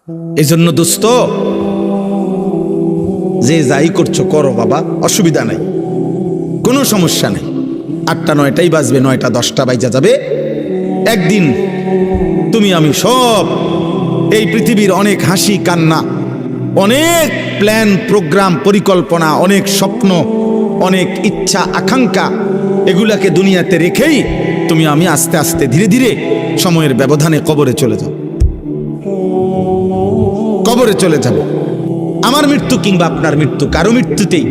এজন্য দোস্ত, যে যাই করছো করো বাবা, অসুবিধা নাই, কোনো সমস্যা নেই। 8টা 9টাই বাজবে, 9টা 10টা বাইজা যাবে। একদিন তুমি আমি সব এই পৃথিবীর অনেক হাসি কান্না, অনেক প্ল্যান প্রোগ্রাম পরিকল্পনা, অনেক স্বপ্ন, অনেক ইচ্ছা আকাঙ্ক্ষা, এগুলাকে দুনিয়াতে রেখেই তুমি আমি আস্তে আস্তে ধীরে ধীরে সময়ের ব্যবধানে কবরে চলে যাও। কবরে চলে যাব। আমার মৃত্যু কিংবা আপনার মৃত্যু, কারো মৃত্যুতেই,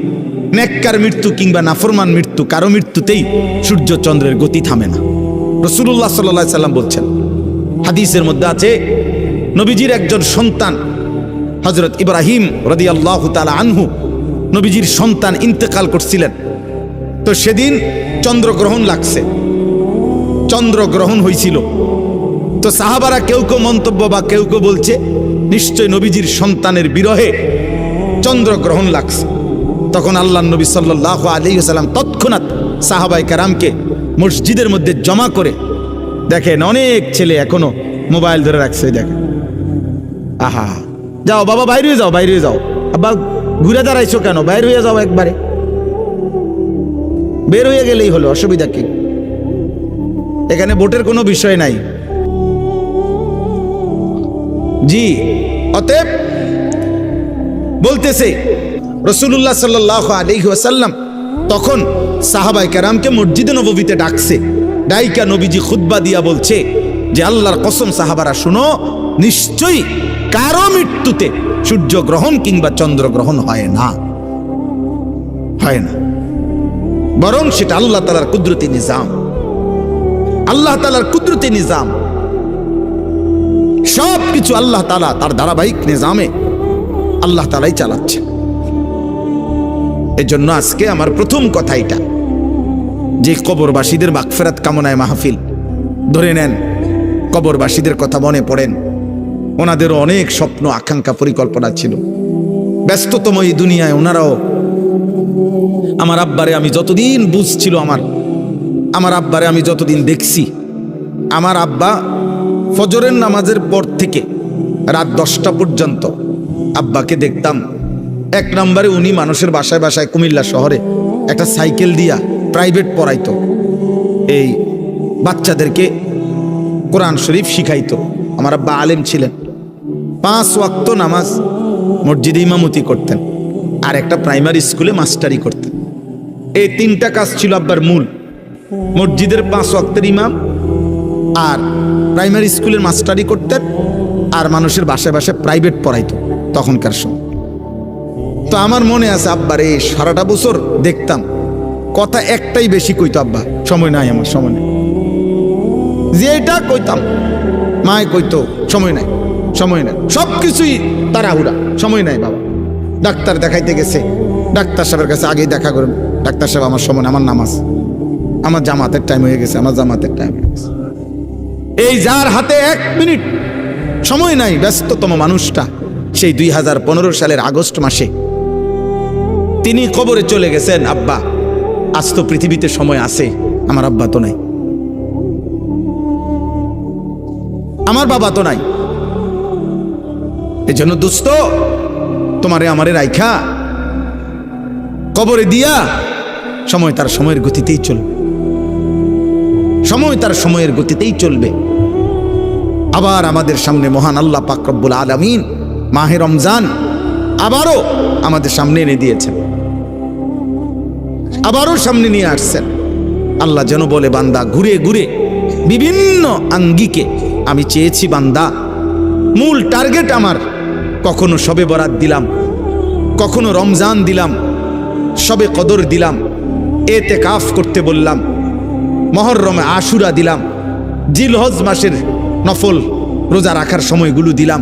নেককার মৃত্যু কিংবা নাফরমান মৃত্যু, কারো মৃত্যুতেই সূর্য চন্দ্রের গতি থামে না। রাসূলুল্লাহ সাল্লাল্লাহু আলাইহি সাল্লাম বলছেন, হাদিসের মধ্যে আছে, নবীজির একজন সন্তান হযরত ইব্রাহিম রাদিয়াল্লাহু তাআলা আনহু, নবীজির সন্তান ইন্তেকাল করছিলেন। তো সেদিন চন্দ্রগ্রহণ লাগছে, চন্দ্রগ্রহণ হয়েছিল। তো সাহাবারা কেউ কেউ মন্তব্য বা কেউ কেউ বলছে নিশ্চয় নবীজির সন্তানের বিরহে চন্দ্রগ্রহণ লাগছে। তখন আল্লাহর নবী সাল্লাল্লাহু আলাইহি ওয়াসাল্লাম তৎক্ষণাৎ সাহাবায়ে কেরামকে মসজিদের মধ্যে জমা করে, দেখেন অনেক ছেলে এখনো মোবাইল ধরে রাখছে, দেখেন, আহা, যাও বাবা বাইরে হয়ে যাও, বাইরে হয়ে যাও, আব্বা ঘুরে দাঁড়াইছো কেন, বাইরে হয়ে যাও, একবারে বের হয়ে গেলেই হলো, অসুবিধা কি? এখানে ভোটের কোনো বিষয় নাই। জি, অতএব বলতেছে রাসূলুল্লাহ সাল্লাল্লাহু আলাইহি ওয়াসাল্লাম তখন সাহাবায়ে কেরামকে মসজিদে নববীতে ডাকছে। ডাইকা নবীজি খুতবা দিয়া বলছে যে আল্লাহর কসম সাহাবারা শুনো, নিশ্চয়ই কারো মৃত্যুতে সূর্যগ্রহণ কিংবা চন্দ্রগ্রহণ হয় না, হয় না, বরং সেটা আল্লাহ তাআলার কুদরতি নিজাম। আল্লাহ তাআলার কুদরতি নিজাম, সব কিছু আল্লাহ তাআলা তার ধারাবাহিক নিজামে আল্লাহ তাআলাই চালাচ্ছে। এজন্য আজকে আমার প্রথম কথা এটা যে কবরবাসীদের মাগফিরাত কামনায় মাহফিল। ধরে নেন, কবরবাসীদের কথা মনে পড়েন, ওনাদেরও অনেক স্বপ্ন আকাঙ্ক্ষা পরিকল্পনা ছিল। ব্যস্ততম এই দুনিয়ায় ওনারাও, আমার আব্বারে আমি যতদিন বুঝছিল, আমার আব্বারে আমি যতদিন দেখছি, আমার আব্বা ফজরের নামাজের পর থেকে রাত 10টা পর্যন্ত আব্বাকে দেখতাম। এক নম্বরে উনি মানুষের বাসায় বাসায় কুমিল্লা শহরে একটা সাইকেল দিয়া প্রাইভেট পড়াইতো, এই বাচ্চাদেরকে কোরআন শরীফ শিখাইতো। আমার আব্বা আলেম ছিলেন, 5 ওয়াক্ত নামাজ মসজিদে ইমামতি করতেন, আর একটা প্রাইমারি স্কুলে মাস্টারি করতেন। এই 3টা কাজ ছিল আব্বার মূল, মসজিদের 5 ওয়াক্তের ইমাম, আর প্রাইমারি স্কুলের মাস্টারি করতেন, আর মানুষের বাসায় বাসায় প্রাইভেট পড়াইতো তখনকার সময়। তো আমার মনে আছে আব্বার এই সারাটা বছর দেখতাম, কথা একটাই বেশি কইতো, আব্বা সময় নাই, আমার সময় নেই। যে এটা কইতাম, মায় কইতো সময় নাই, সময় নাই, সব কিছুই তাড়াহুড়া, সময় নাই বাবা। ডাক্তার দেখাইতে গেছে, ডাক্তার সাহেবের কাছে আগেই দেখা করেন, ডাক্তার সাহেব আমার সময়, আমার নামাজ, আমার জামাতের টাইম হয়ে গেছে, আমার জামাতের টাইম হয়ে গেছে। এই যার হাতে 1 মিনিট সময় নাই, ব্যস্ততম মানুষটা, সেই 2015 সালের আগস্ট মাসে তিনি কবরে চলে গেছেন। আব্বা, আজ তো পৃথিবীতে সময় আছে, আমার আব্বা তো নাই, আমার বাবা তো নাই। এই জন্য দোস্ত, তোমারে আমারে রাইখা কবরে দিয়া সময় তার সময়ের গতিতেই চলবে, সময় তার সময়ের গতিতেই চলবে। আবার আমাদের সামনে মহান আল্লাহ পাক রব্বুল আলামিন মাহে রমজান আবারও আমাদের সামনে এনে দিয়েছেন, আবারও সামনে নিয়ে আসছেন। আল্লাহ যেন বলে, বান্দা ঘুরে ঘুরে বিভিন্ন আঙ্গিকে আমি চেয়েছি, বান্দা মূল টার্গেট আমার, কখনো শবে বরাত দিলাম, কখনো রমজান দিলাম, শবে কদর দিলাম, এতেকাফ করতে বললাম, মুহররমে আশুরা দিলাম, জিলহজ মাসের নফল রোজা রাখার সময়গুলো দিলাম।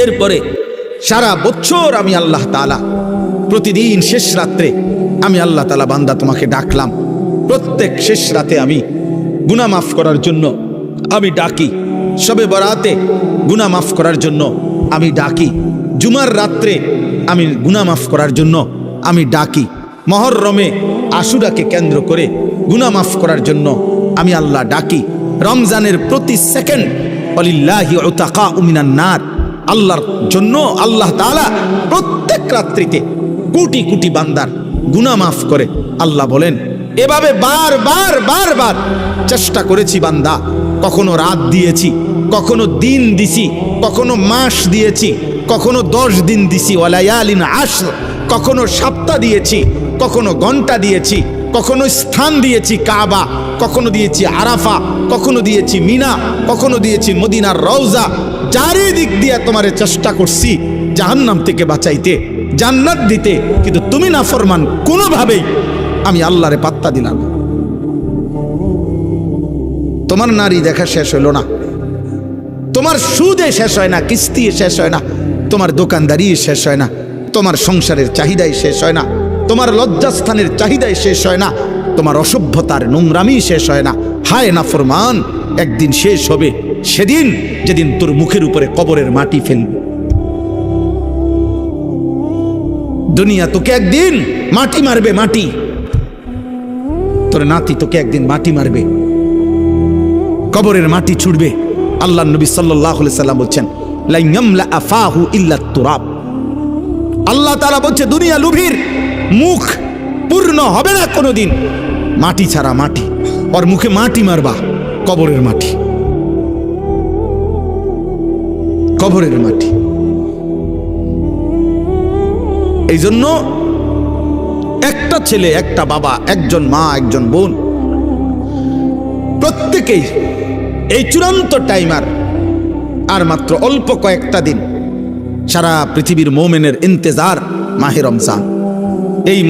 এরপরে সারা বছর আমি আল্লাহ তাআলা প্রতিদিন শেষ রাত্রে আমি আল্লাহ তাআলা বান্দা তোমাকে ডাকলাম, প্রত্যেক শেষ রাতে আমি গুনাহ মাফ করার জন্য আমি ডাকি, শবে বরাতে গুনাহ মাফ করার জন্য আমি ডাকি, জুমার রাত্রে আমি গুনাহ মাফ করার জন্য আমি ডাকি, মুহররমে আশুরাকে কেন্দ্র করে গুনাহ মাফ করার জন্য আমি আল্লাহ ডাকি, রমজানের প্রতি সেকেন্ড ওয়ালিল্লাহি উতাকাউ মিনান নার, আল্লাহর জন্য আল্লাহ তাআলা প্রত্যেক রাত্রিতে কোটি কোটি বান্দার গুনাহ মাফ করে। আল্লাহ বলেন, এভাবে বারবার চেষ্টা করেছি বান্দা, কখনো রাত দিয়েছি, কখনো দিন দিছি, কখনো মাস দিয়েছি, কখনো 10 দিন দিছি, ওয়ালায়ালিন আশর, কখনো সপ্তাহ দিয়েছি, কখনো ঘন্টা দিয়েছি, কখনো স্থান দিয়েছি কাবা, কখনো দিয়েছি আরাফা, কখনো দিয়েছি মিনা, কখনো দিয়েছি মদিনার রওজা। চারিদিক দিয়ে তোমারে চেষ্টা করছি জাহান্নাম থেকে বাঁচাইতে, জান্নাত দিতে, কিন্তু তুমি নাফরমান, কোনোভাবেই আমি আল্লাহরে পাত্তা দিলাম। তোমার নারী দেখা শেষ হলো না, তোমার সুদে শেষ হয় না, কিস্তি শেষ হয় না, তোমার দোকানদারি শেষ হয় না, তোমার সংসারের চাহিদাই শেষ হয় না, তোমার লজ্জাস্থানের চাহিদাই শেষ হয় না, তোমার অসভ্যতার নোংরামি শেষ হয় না। হায় নাফরমান, একদিন শেষ হবে, সেদিন যেদিন তোর মুখের উপরে কবরের মাটি ফেলবে। দুনিয়া তোকে একদিন মাটি মারবে, মাটি। তোর নাতি তোকে একদিন মাটি মারবে, কবরের মাটি ছুড়বে। আল্লাহ নবী সাল্লাল্লাহু আলাইহি সাল্লাম বলছেন, লা ইয়ামলা আফাহু ইল্লা তুরাব। আল্লাহ তাআলা বলছে, দুনিয়া লুভির মুখ পূর্ণ হবে না কোনোদিন মাটি ছাড়া, মাটি। ওর মুখে মাটি মারবা, কবরের মাটি, কবরের মাটি। এই জন্য একটা ছেলে, একটা বাবা, একজন মা, একজন বোন, প্রত্যেকেই এই চূড়ান্ত টাইমার আর মাত্র অল্প কয়েকটা দিন। সারা পৃথিবীর মোমেনের ইন্তেজার মাহে রমজান। এই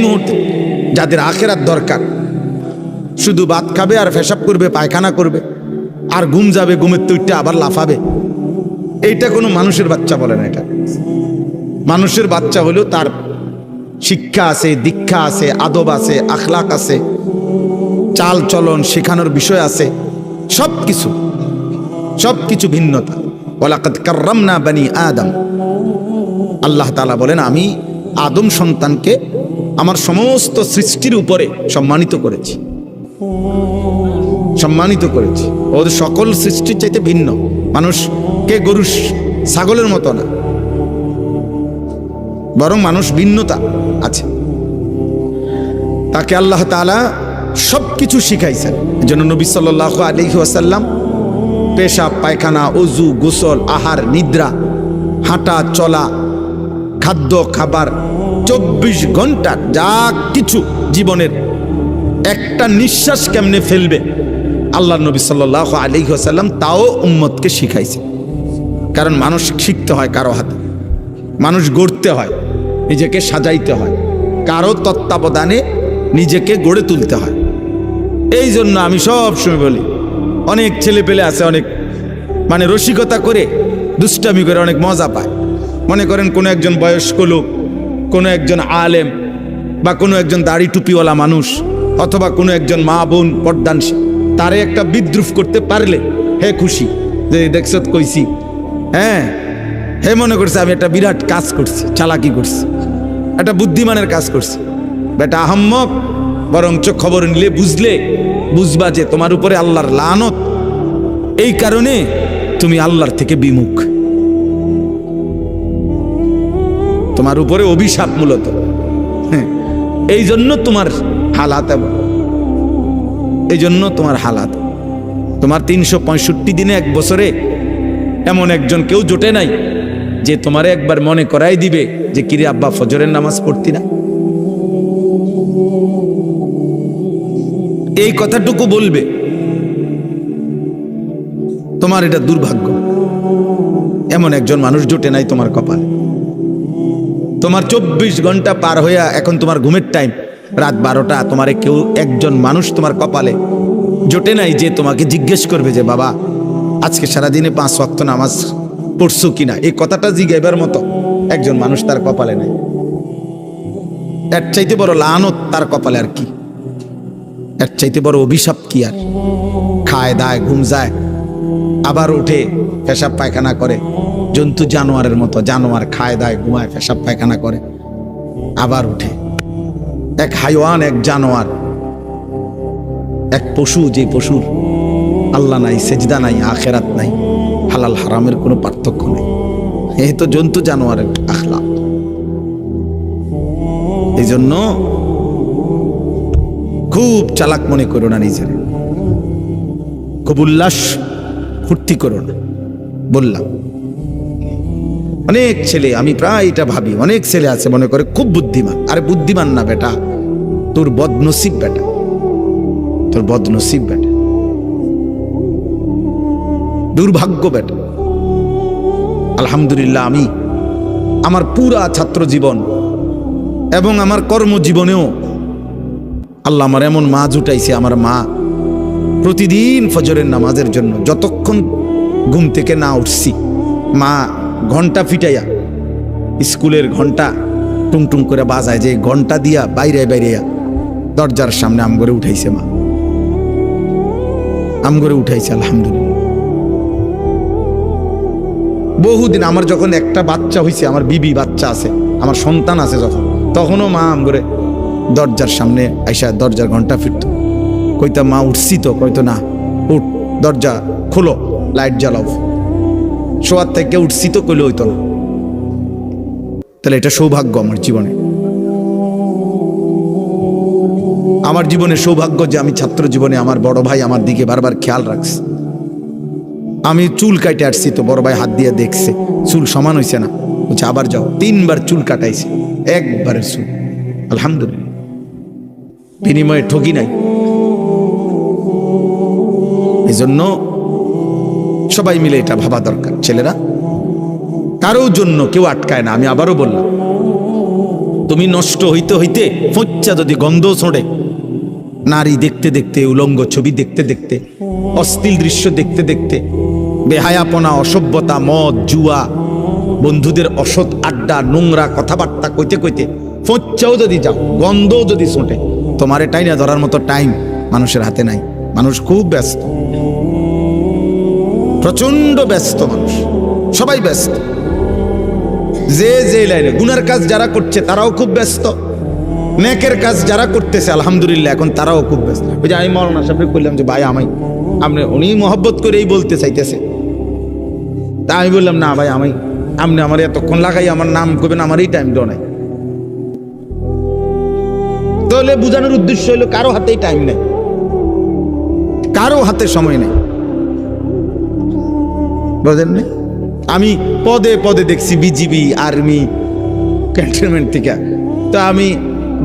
মুহূর্তে যাদের আখিরাত দরকার, শুধু ভাত খাবে আর পেশাব করবে, পায়খানা করবে, আর ঘুম যাবে, ঘুমের তুইটা আবার লাফাবে। এইটা কোনো মানুষের বাচ্চা বলে না। এটা মানুষের বাচ্চা হলেও তার শিক্ষা আছে, দীক্ষা আছে, আদব আছে, আখলাক আছে, চাল চলন শেখানোর বিষয় আছে, সবকিছু ভিন্নতা। ওয়ালাকাদ কাররামনা বানি আদম। আল্লাহ তাআলা বলেন, আমি আদম সন্তানকে আমার সমস্ত সৃষ্টির উপরে সম্মানিত করেছি। ওদের সকল সৃষ্টির চাইতে ভিন্ন। মানুষকে গরু ছাগলের মতো না, বরং মানুষ ভিন্নতা আছে। তাকে আল্লাহ তাআলা সবকিছু শিখাইছেন। এজন্য নবী সাল্লাল্লাহু আলাইহি ওয়াসাল্লাম পেশাব, পায়খানা, ওযু, গোসল, আহার, নিদ্রা, হাঁটা চলা, খাদ্য খাবার, 24 ঘন্টা যা কিছু জীবনের একটা নিঃশ্বাস কেমনে ফেলবে, আল্লাহ নবী সাল্লাল্লাহু আলাইহি ওয়াসাল্লাম তাও উম্মতকে শিখাইছে। কারণ মানুষ শিখতে হয় কারো হাতে, মানুষ গড়তে হয়, নিজেকে সাজাইতে হয়, কারো তত্ত্বাবধানে নিজেকে গড়ে তুলতে হয়। এই জন্য আমি সব সময় বলি, অনেক ছেলে পেলে আছে, অনেক রসিকতা করে, দুষ্টামি করে অনেক মজা পায়। মনে করেন কোনো একজন বয়স্ক লোক, কোনো একজন আলেম, বা কোনো একজন দাড়ি টুপিওয়ালা মানুষ, অথবা কোনো একজন মা বোন পর্দানশীল, তারে একটা বিদ্রুপ করতে পারলে হে খুশি, যে দেখছ কইছি। হ্যাঁ, হে মনে করছে আমি একটা বিরাট কাজ করছি, চালাকি করছি, একটা বুদ্ধিমানের কাজ করছি। বেটা আহাম্মক, বরঞ্চ খবর নিলে বুঝবা যে তোমার উপরে আল্লাহর লানত। এই কারণে তুমি আল্লাহর থেকে বিমুখ, তোমার উপরে অভিশাপ মূলত। এই জন্য তোমার হালাত, এই জন্য তোমার হালাত। তোমার 365 দিনে, এক বছরে এমন একজন কেউ জোটে নাই যে তোমারে একবার মনে করাই দিবে যে কিরে আব্বা ফজরের নামাজ পড়তি না। এই কথাটুকু বলবে, তোমার এটা দুর্ভাগ্য। এমন একজন মানুষ জোটে নাই তোমার কপালে। তোমার 24 ঘন্টা পার হইয়া এখন তোমার ঘুমের টাইম, রাত 12টা, তোমারে কেউ একজন মানুষ তোমার কপালে জোটে নাই যে তোমাকে জিজ্ঞেস করবে যে বাবা আজকে সারাদিনে 5 ওয়াক্ত নামাজ পড়ছো কিনা। এই কথাটা জিজ্ঞাইবার মতো একজন মানুষ তার কপালে নাই। এর চাইতে বড় লানত তার কপালে আর কি? এর চাইতে বড় অভিশাপ কি আর? খায় দায়, ঘুম যায়, আবার উঠে পেশাব পায়খানা করে, জন্তু জানোয়ারের মতো। জানোয়ার খায় দায়, ঘুমায়, পেশাব পায়খানা করে, আবার উঠে। এক হাইওয়ান, এক জানোয়ার, এক পশু, যে পশুর আল্লাহ নাই, সেজদা নাই, আখেরাত নাই, হালাল হারামের কোনো পার্থক্য নেই। এই তো জন্তু জানোয়ারের আখলাক। এই জন্য খুব চালাক মনে করো না নিজের, খুব উল্লাস ফুর্তি করো না। বললাম অনেক ছেলে, আমি প্রায় এটা ভাবি, অনেক ছেলে আছে মনে করে খুব বুদ্ধিমান। আরে বুদ্ধিমান না বেটা, তোর বদনসিব বেটা, তোর বদনসিব বেটা, দুর্ভাগ্য বেটা। আলহামদুলিল্লাহ, আমি আমার পুরা ছাত্র জীবন এবং আমার কর্মজীবনেও আল্লাহ আমার এমন মা জুটাইছে। আমার মা প্রতিদিন ফজরের নামাজের জন্য যতক্ষণ ঘুম থেকে না উঠছি, মা ঘন্টা ফিটাইয়া, স্কুলের ঘন্টা টুংটুং করে বাজায়, যে ঘন্টা দিয়া বাইরে বাইরে দরজার সামনে আম করে উঠাইছে। মা আম করে উঠাইছে। আলহামদুলিল্লাহ, বহুদিন আমার যখন একটা বাচ্চা হয়েছে, আমার বিবি বাচ্চা আছে, আমার সন্তান আছে যখন, তখনও মা আম করে দরজার সামনে আইসা দরজার ঘন্টা ফিরত। কইতা মা উঠছি তো, কইতো না উঠ, দরজা খোলো, লাইট জ্বালাও। শোয়ার থেকে উঠছি তো কইলে হইতো না। তাহলে এটা সৌভাগ্য আমার জীবনে, আমার জীবনে সৌভাগ্য যে আমি ছাত্র জীবনে আমার বড় ভাই আমার দিকে বারবার খেয়াল রাখছে। আমি চুল কাটে আসছি তো বড় ভাই হাত দিয়ে দেখছে, চুল সমান হয়েছে না, বলছে আবার যাও। 3 বার চুল কাটাইছে, একবারের চুল। আলহামদুলিল্লাহ, বিনিময়ে ঠকি নাই। এই জন্য সবাই মিলে এটা ভাবা দরকার। ছেলেরা, কারোর জন্য কেউ আটকায় না। আমি আবারও বললাম, তুমি নষ্ট হইতে হইতে ফচ্চা যদি গন্ধ ছড়ে, নারী দেখতে দেখতে, উলঙ্গ ছবি দেখতে দেখতে, অশ্লীল দৃশ্য দেখতে দেখতে, বেহায়াপনা, অসভ্যতা, মদ, জুয়া, বন্ধুদের অসৎ আড্ডা, নোংরা কথাবার্তা কইতে কইতে ফচ্চাও যদি যাও, গন্ধও যদি ছোটে, তোমার এটাই না ধরার মতো টাইম মানুষের হাতে নাই। মানুষ খুব ব্যস্ত, প্রচন্ড ব্যস্ত মানুষ, সবাই ব্যস্ত। যে যে লাইনে গুনার কাজ যারা করছে তারাও খুব ব্যস্ত, নেকের কাজ যারা করতেছে আলহামদুলিল্লাহ এখন তারাও খুব ব্যস্ত। ওই যে আমি মৌলানা সাহেবকে বললাম যে ভাই আমি, উনি মহব্বত করেই বলতে চাইতেছে, তা আমি বললাম না ভাই আপনি আমার এতক্ষণ লাগাই আমার নাম করবেন, আমার এই টাইম দেওয়া নাই। তাহলে বোঝানোর উদ্দেশ্য হলো কারো হাতেই টাইম নেই, কারো হাতে সময় নেই, বুঝলেন না? আমি পদে পদে দেখছি বিজিবি, আর্মি, ক্যান্টনমেন্ট থেকে। তো আমি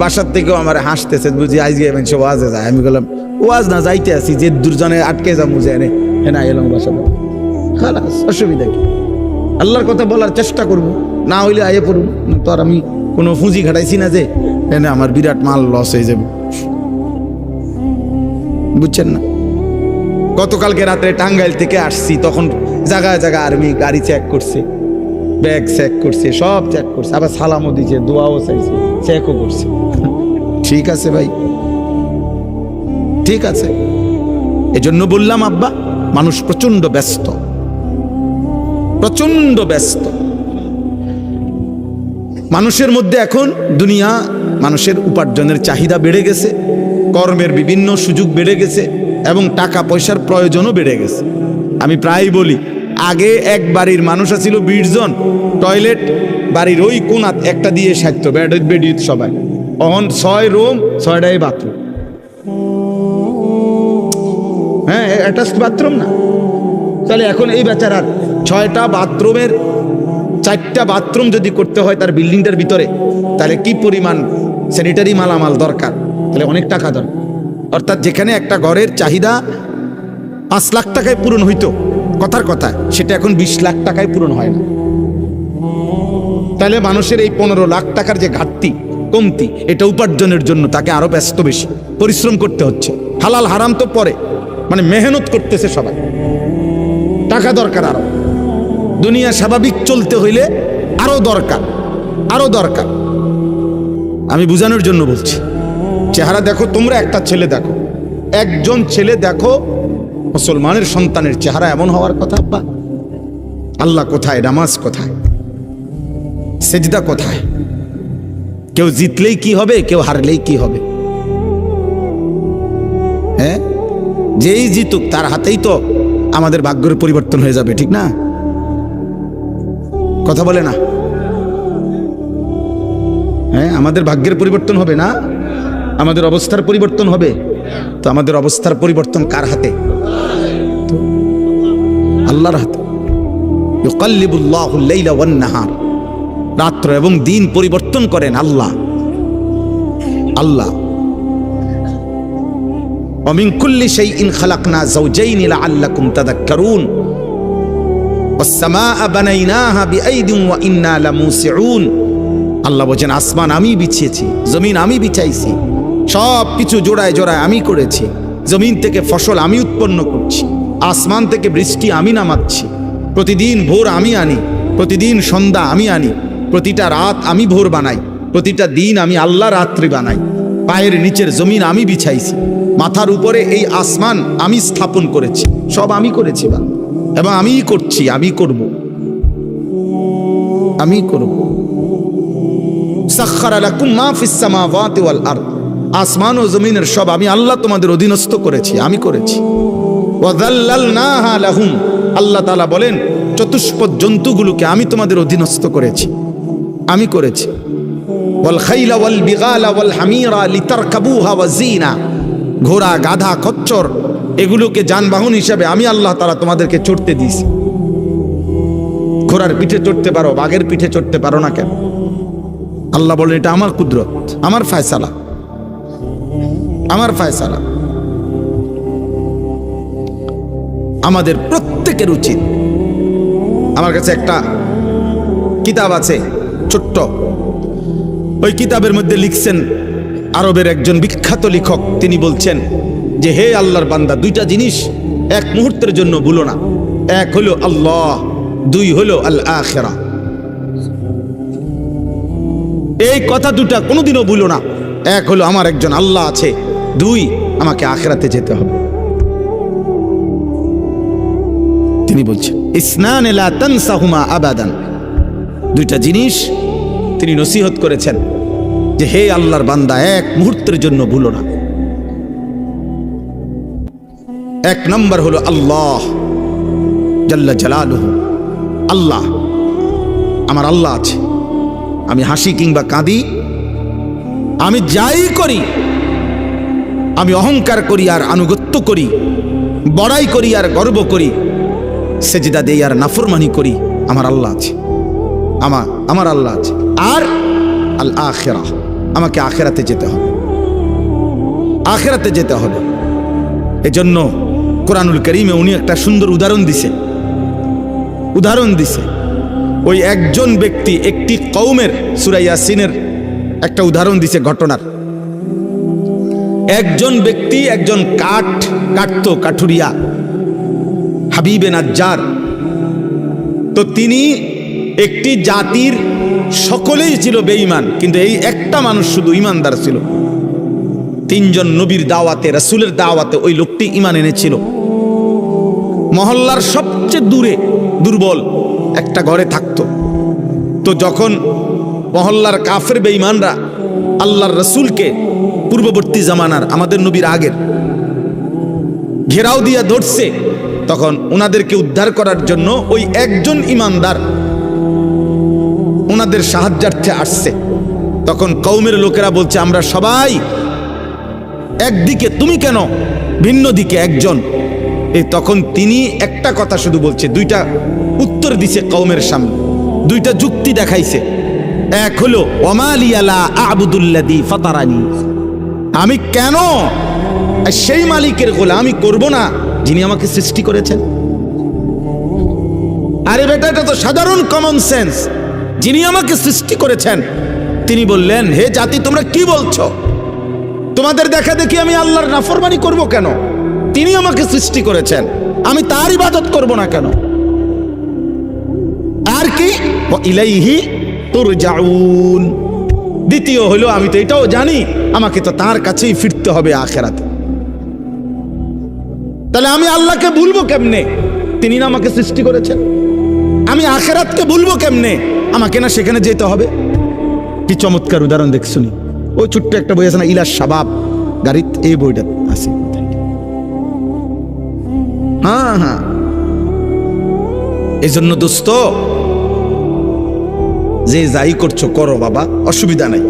বাসার থেকেও আমার হাসতেছে, বুঝি আজকে মানুষ ওয়াজে যায়। আমি বললাম ওয়াজ না যাইতে আছি, যে দুজনে আটকে যা মুজে এনে না এলাম বাসা, খালাস, অসুবিধা কি? আল্লাহর কথা বলার চেষ্টা করব, না হইলে আইয়ে পড়ব। তো আর আমি কোনো পুঁজি ঘাটাইছি না যে এনে আমার বিরাট মাল লস হয়ে যাবে, বুঝছেন না? গতকালকে রাত্রে টাঙ্গাইল থেকে আসছি, তখন জায়গায় জায়গায় আর্মি গাড়ি চেক করছে, ব্যাগ চেক করছে, সব চেক করছে, আবার সালামও দিছে, দোয়াও চাইছে, চেকও করছে। ঠিক আছে ভাই, ঠিক আছে। এজন্য বললাম আব্বা, মানুষ প্রচন্ড ব্যস্ত, প্রচন্ড ব্যস্ত। মানুষের মধ্যে এখন দুনিয়া, মানুষের উপার্জনের চাহিদা বেড়ে গেছে, কর্মের বিভিন্ন সুযোগ বেড়ে গেছে এবং টাকা পয়সার প্রয়োজনও বেড়ে গেছে। আমি প্রায় বলি, আগে এক বাড়ির মানুষ ছিল 20 জন, টয়লেট বাড়ির ওই কোণাত একটা দিয়ে সাজত, বেডিত সবাই। অহন 6 রুম, 6টাই বাথরুম। হ্যাঁ, অ্যাটাচড বাথরুম না? তাহলে এখন এই বেচারার 6টা বাথরুমের 4টা বাথরুম যদি করতে হয় তার বিল্ডিংটার ভিতরে, তাহলে কি পরিমাণ স্যানিটারি মালামাল দরকার, তাহলে অনেক টাকা দরকার। অর্থাৎ যেখানে একটা ঘরের চাহিদা 5 লাখ টাকায় পূরণ হইতো, কথার কথা, সেটা এখন 20 লাখ টাকায় পূরণ হয় না। তাহলে মানুষের এই 15 লাখ টাকার যে ঘাটতি, কমতি, এটা উপার্জনের জন্য তাকে আরো ব্যস্ত, বেশি পরিশ্রম করতে হচ্ছে। হালাল হারাম তো পরে, মানে মেহনত করতেছে সবাই, টাকা দরকার আরো। দুনিয়া স্বাভাবিক চলতে হইলে আরো দরকার, আরো দরকার। আমি বোঝানোর জন্য বলছি। চেহারা দেখো, তোমরা একটা ছেলে দেখো, একজন ছেলে দেখো, মুসলমানের সন্তানের চেহারা এমন হওয়ার কথা। আব্বা, আল্লাহ কোথায়? নামাজ কোথায়? সেজদা কোথায়? কেউ জিতলেই কি হবে, কেউ হারলেই কি হবে? হ্যাঁ, যেই জিতুক তার হাতেই তো আমাদের ভাগ্যের পরিবর্তন হয়ে যাবে, ঠিক না? কথা বলে না? হ্যাঁ, আমাদের ভাগ্যের পরিবর্তন হবে না, আমাদের অবস্থার পরিবর্তন হবে। তো আমাদের অবস্থার পরিবর্তন কার হাতে? আল্লাহর হাতে। ইউকাল্লিবুল্লাহুল লাইলা ওয়ান নাহার, রাত্র এবং দিন পরিবর্তন করেন আল্লাহ। আল্লাহ ওয়া মিন কুল্লি শাইইন খালাকনা যাওজাইন লাআল্লাকুম তাযাক্কারুন ওয়াস সামাআ বানাইনাহা বিআইদিন ওয়া ইন্না লামুসিউন। আল্লাহ বলেন আসমান আমি বিছিয়েছি, জমিন আমি বিছাইছি, সব কিছু জোড়ায় জোড়ায় আমি করেছি। জমিন থেকে ফসল আমি উৎপন্ন করছি, আসমান থেকে বৃষ্টি আমি নামাচ্ছি, প্রতিদিন ভোর আমি আনি, প্রতিদিন সন্ধ্যা আমি আনি, প্রতিটা রাত আমি ভোর বানাই, প্রতিটা দিন আমি আল্লাহ রাত্রি বানাই। পায়ের নিচের জমিন আমি বিছাইছি, মাথার উপরে এই আসমান আমি স্থাপন করেছি, সব আমি করেছি এবং আমিই করছি, আমি করব, আমি করব। সাখখারা লাকুম মা ফিস সামাওয়াতি ওয়াল আরদ, আসমান ও জমিনের সব আমি আল্লাহ তোমাদের অধীনস্থ করেছি, আমি করেছি। ওয়া যাল্লালনাহা লাহুম, আল্লাহ তাআলা বলেন চতুষ্পদ জন্তুগুলোকে আমি তোমাদের অধীনস্থ করেছি, আমি করেছি। ওয়াল খাইলা ওয়াল বিগালা ওয়াল হামিরা লিতারকাবুহা ওয়া জিনা, ঘোড়া গাধা খচ্চর এগুলোকে যানবাহন হিসাবে আমি আল্লাহ তাআলা তোমাদেরকে চড়তে দিয়েছি। ঘোড়ার পিঠে চড়তে পারো, বাঘের পিঠে চড়তে পারো না কেন? আল্লাহ বলেন এটা আমার কুদরত, আমার ফয়সালা, আমার ফয়সালা। আমাদের প্রত্যেকের উচিত, আমার কাছে একটা কিতাব আছে ছোট্ট, ওই কিতাবের মধ্যে লিখছেন আরবের একজন বিখ্যাত লেখক, তিনি বলছেন যে হে আল্লাহর বান্দা, দুইটা জিনিস এক মুহূর্তের জন্য ভুলো না। এক হলো আল্লাহ, দুই হলো আল আখিরা। এই কথা দুটা কোনোদিনও ভুলো না। এক হলো আমার একজন আল্লাহ আছে, দুই আমাকে আখিরাতে যেতে হবে। তিনি বলছেন ইসনান লা তানসাহুমা আবাদান, দুইটা জিনিস তিনি নসিহত করেছেন যে হে আল্লাহর বান্দা, এক মুহূর্তের জন্য ভুলো না। এক নম্বর হলো আল্লাহ জাল্লা জালালুহু, আল্লাহ, আমার আল্লাহ আছে। আমি হাসি কিংবা কাঁদি, আমি যাই করি, আমি অহংকার করি আর আনুগত্য করি, বড়াই করি আর গর্ব করি, সেজদা দেই আর নাফরমানি করি, আমার আল্লাহ আছে, আমার আল্লাহ আছে। আর আল আখিরা, আমাকে আখিরাতে যেতে হবে, আখিরাতে যেতে হবে। এজন্য কোরআনুল কারীমে উনি একটা সুন্দর উদাহরণ দিছে। ওই একজন ব্যক্তি একটি কওমের, সূরা ইয়াসিনের একটা উদাহরণ দিছে ঘটনার। একজন ব্যক্তি একজন কাটতো, কাঠুরিয়া, হাবিবে নাজ্জার। তো তিনি একটি জাতির সকলেই ছিল বেঈমান, কিন্তু এই একটা মানুষ শুধু ইমানদার ছিল। তিনজন নবীর দাওয়াতে, রাসূলের দাওয়াতে ওই লোকটি ঈমান এনেছিল। মহল্লার সবচেয়ে দূরে দুর্বল একটা ঘরে থাকতো। তো যখন মহল্লার কাফের বেঈমানরা আল্লাহর রাসূলকে, পূর্ববর্তী জামানার আমাদের নবীর আগের, ঘেরাও দিয়া ধরছে, তখন ওনাদেরকে উদ্ধার করার জন্য ওই একজন ইমানদার ওনাদের সাহায্যার্থে আসছে। তখন কওমের লোকেরা বলছে আমরা সবাই একদিকে, তুমি কেন ভিন্ন দিকে একজন? তখন তিনি একটা কথা শুধু বলছে, দুইটা উত্তর দিছে কওমের সামনে, দুইটা যুক্তি দেখাইছে। এক হলো ওমা লিয়া লা আ'বুদুল্লাযী ফাতারানি, আমি কেন সেই মালিকের গোলামি করব না যিনি আমাকে সৃষ্টি করেছেন। আরে বেটা, এটা তো সাধারণ কমন সেন্স। যিনি আমাকে সৃষ্টি করেছেন তিনি বললেন, হে জাতি তোমরা কি বলছো? তোমাদের দেখা দেখি আমি আল্লাহর নাফরমানি করব কেন? তিনি আমাকে সৃষ্টি করেছেন, আমি তার ইবাদত করব না কেন? আর কি ইলাইহি তুরজাউন। দ্বিতীয় হলো আমি তো এটাও জানি আমাকে তো তার কাছেই ফিরতে হবে আখিরাতে। তাহলে আমি আল্লাহকে ভুলবো কেমনে? তিনি না আমাকে সৃষ্টি করেছেন। আমি আখিরাতকে ভুলবো কেমনে? আমাকে না সেখানে যেতে হবে। কি চমৎকার উদাহরণ দেখ শুনি। ওই ছোট্ট একটা বই আছে না, ইলা শাবাব গাড়িত, এই বইটা আছে। হ্যাঁ, এই জন্য দোস্ত, যে যাই করছো করো বাবা, অসুবিধা নাই।